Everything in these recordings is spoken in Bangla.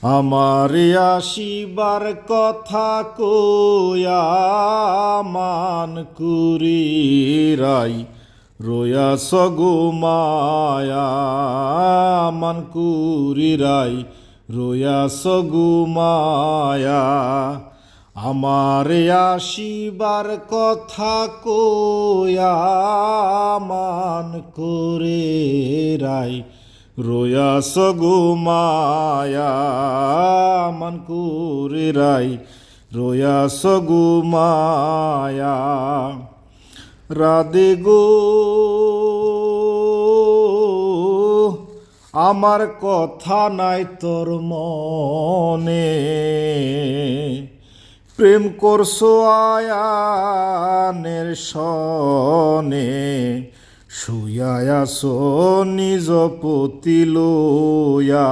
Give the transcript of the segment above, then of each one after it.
আমার আসিবার কথা কয়া মান কুরি রাই রয়াস গো মায়া মান কুরি রাই রয়াস গো মায়া আমার আসিবার কথা কয়া মান করে রাই রয়াস গো মায়া মান করে রাই রয়াস গো মায়া রাধে গো আমার কথা নাই তোর মনে প্রেম করছো আয়ানের সনে শুয়ায়াছো নিজ পতি লইয়া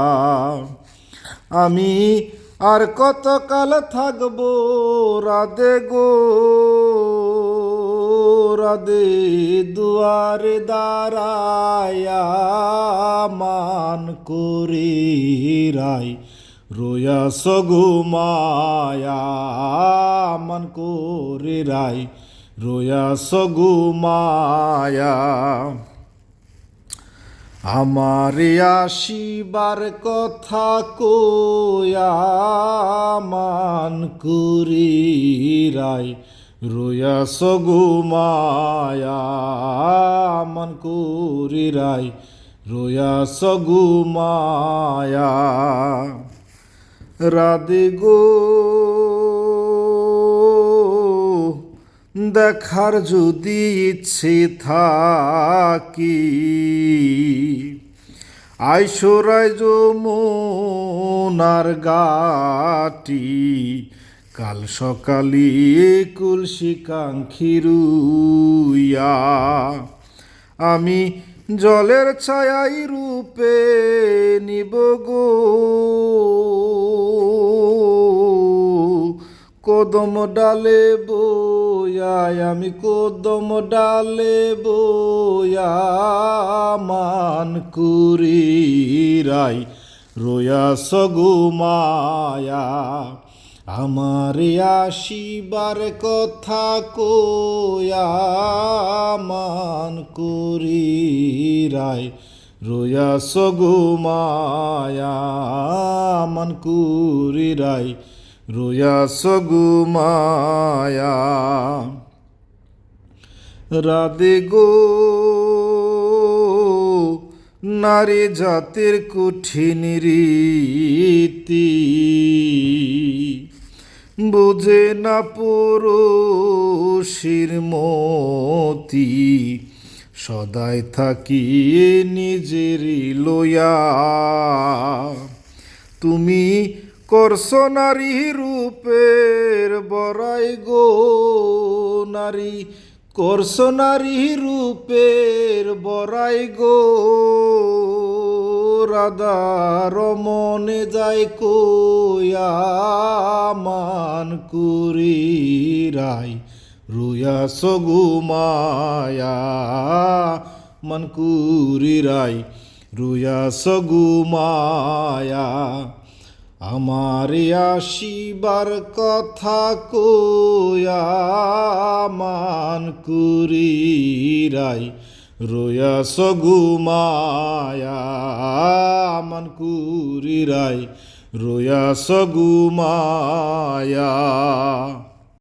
আমি আর কতকাল থাকবো রাধে গো রাধে দুয়ারে দাঁড়ায়া মান করি রাই রয়াস গো মায়া মান করি রাই রয়াস গো মায়া আমার আসিবার কথা কয়া মান করি রাই রয়াস গো মায়া মান করি রাই রয়াস গো মায়া রাধে গো দেখার যদি ইচ্ছে থাকি আইসরাই যমুনার গাটি কাল সকালে কুলসি কাঙ্ক্ষী রুইয়া আমি জলের ছায়াই রূপে নিব গো কদম ডালে বয়াই আমি কদম ডালে বয়া মান করি রাই রয়াস গো মায়া আমার আসিবার কথা কয়া মান করি রাই রয়াস গো মায়া মান করি রাই রয়াস গো মায়া রাধে গো নারী জাতির কঠিন রীতি বুঝে না পুরুষের মতি সদাই থাকি নিজের লয়া তুমি করছো নারী রূপের বড়াই গো নারী করছো নারী রূপের বড়াই গো রাধার মনে যায় কয়া মান করি রাই রয়াস গো মায়া মান করি রাই রয়াস গো মায়া আমার আসিবার কথা কয়া মান করি রাই রয়াস গো মায়া মান করি রাই রয়াস গো মায়া।